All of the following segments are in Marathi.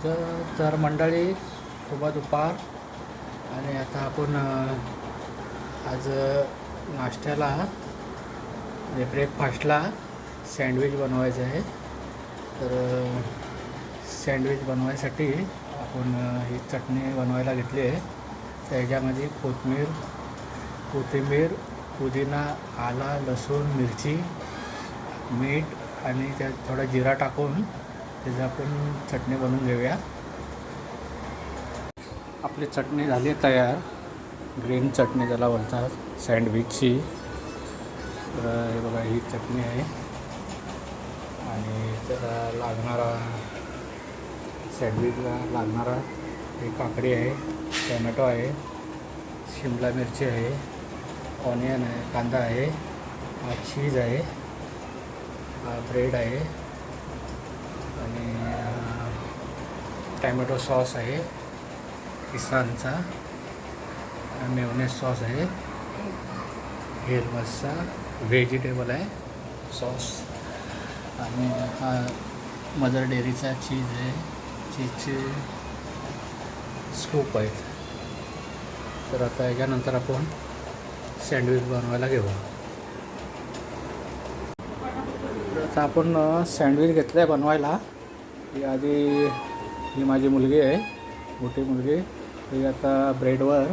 तर मंडळी, शुभ दुपार. आणि आता आपण आज नाश्त्याला म्हणजे ब्रेकफास्टला सँडविच बनवायचं आहे. तर सँडविच बनवायसाठी आपण ही चटणी बनवायला घेतली आहे. त्याच्यामध्ये कोथिंबीर, पुदिना, आला, लसूण, मिरची, मीठ आणि त्यात थोडा जिरा टाकून त्याची आपण चटणी बनवून घेऊया. आपली चटणी झाली आहे तयार. ग्रीन चटणी त्याला बोलतात सँडविचची. तर हे बघा, ही चटणी आहे. आणि त्याला लागणारा, सँडविचला लागणारा ही काकडी आहे, टोमॅटो आहे, शिमला मिरची आहे, ऑनियन आहे, कांदा आहे, हा चीज आहे, हा ब्रेड आहे आणि टॅमॅटो सॉस आहे किसानचा, मेयोनेज सॉस आहे, हेलमसचा व्हेजिटेबल आहे सॉस, आणि हा मदर डेअरीचा चीज आहे, चीजचे स्कूप आहेत. तर आता याच्यानंतर आपण सँडविच बनवायला घेऊ. आता आपण सँडविच घेतलं आहे बनवायला. ही आधी ही माझी मुलगी आहे, मोठी मुलगी. ती आता ब्रेडवर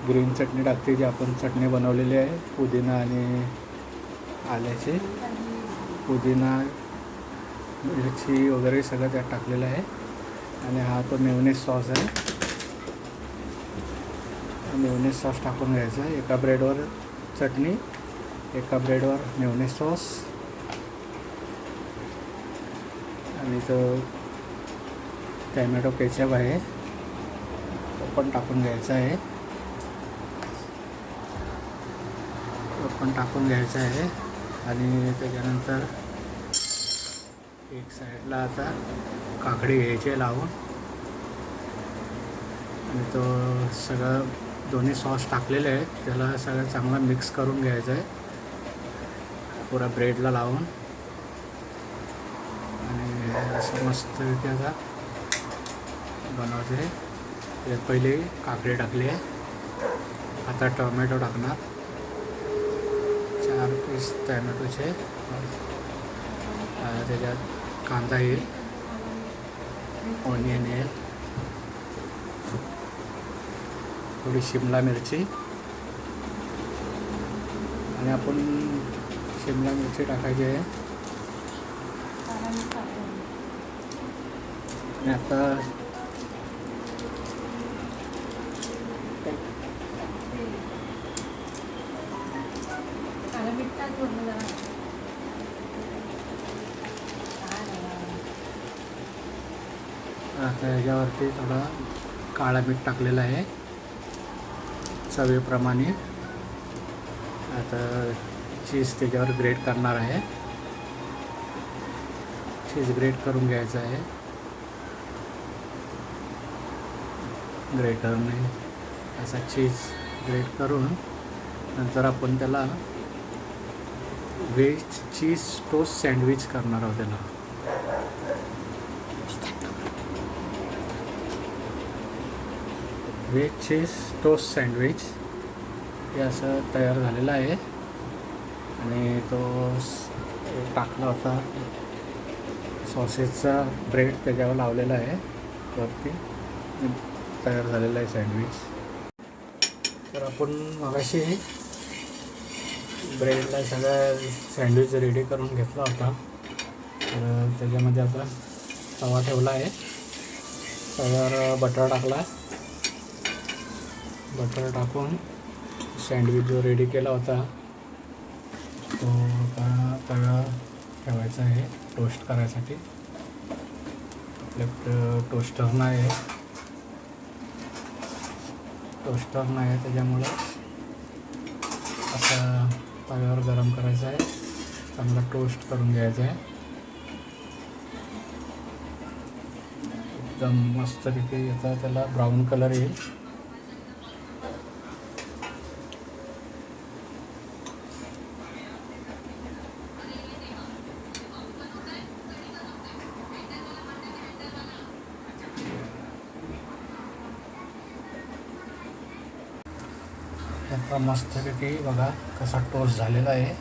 ग्रीन चटणी टाकते, जी आपण चटणी बनवलेली आहे पुदिना आणि आल्याची. पुदिना, मिरची वगैरे सगळं त्यात टाकलेलं आहे. आणि हा तो मेयोनेज सॉस आहे. मेयोनेज सॉस टाकून घ्यायचा आहे. एका ब्रेडवर चटणी, एका ब्रेडवर मेयोनेज सॉस, आणि तो टॅमॅटो केचप आहे तो पण टाकून घ्यायचा आहे. तो पण टाकून घ्यायचा आहे. आणि त्याच्यानंतर एक साईडला आता काकडी घ्यायची लावून, आणि तो सगळं दोन्ही सॉस टाकलेले आहेत त्याला सगळं चांगला मिक्स करून घ्यायचं आहे पुरा ब्रेडला लावून. आणि असं मस्तपैकी आता बनवते. त्यात पहिले काकडी टाकली आहे, आता टोमॅटो टाकणार, 4 पीस टोमॅटोचे. त्याच्यात कांदा येईल, ऑनियन येईल, थोडी शिमला मिरची, आणि आपण शिमला मिरची टाकायची आहे. आणि आता ह्याच्यावरती थोडा काळा मीठ टाकलेलं आहे चवीप्रमाणे. आता चीज त्याच्यावर ग्रेट करणार आहे. चीज ग्रेट करून घ्यायचं आहे ग्रेटरने. असा चीज ग्रेट करून नंतर आपण त्याला व्हेज चीज टोस्ट सँडविच करणार आहोत. त्याला व्हेज चीज टोस्ट सँडविच हे असं तयार झालेलं आहे. आणि तो टाकला होता सॉसेसचा ब्रेड त्याच्यावर लावलेला आहे वरती. तयार झालेला आहे सँडविच. तर आपण मगाशी ब्रेडला सगळा सँडविच रेडी करून घेतला होता. तर त्याच्यामध्ये आता तवा ठेवला आहे, तव्यावर बटर टाकला. बटर टाकून सँडविच जो रेडी केला होता तो आता तव्यावर ठेवायचा आहे टोस्ट करायसाठी. आपल्या टोस्टर नाही आहे त्याच्यामुळं असं तव्यावर गरम करायचं आहे, चांगला टोस्ट करून घ्यायचा आहे. एकदम मस्तपैकी आता त्याला ब्राऊन कलर येईल. आता मस्तपैकी बघा कसा टोस्ट झालेला आहे.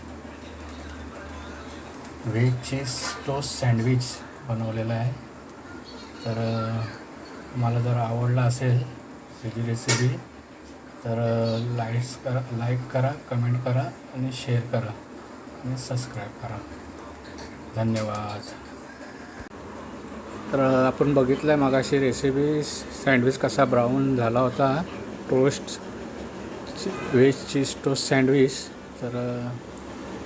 व्हेज चीज टोस्ट सँडविच बनवलेला आहे. तर मला जर आवडला असेल त्याची रेसिपी तर लाईक करा, कमेंट करा आणि शेअर करा आणि सबस्क्राईब करा. धन्यवाद. तर आपण बघितलं आहे मगाशी रेसिपी, सँडविच कसा ब्राऊन झाला होता, toast veg cheese toast sandwich. तर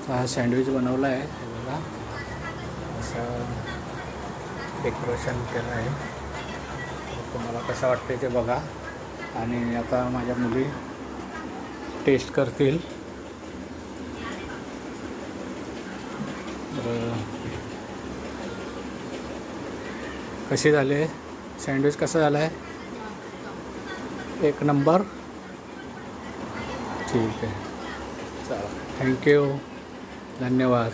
हा सँडविच बनवला आहे बघा, असं डेकोरेशन केलं आहे. तुम्हाला कसं वाटते ते बघा. आणि आता माझ्या मुली टेस्ट करतील. तर कशी झाले सँडविच, कसं झालं आहे? एक नंबर. ठीक आहे, चला, थँक्यू, धन्यवाद.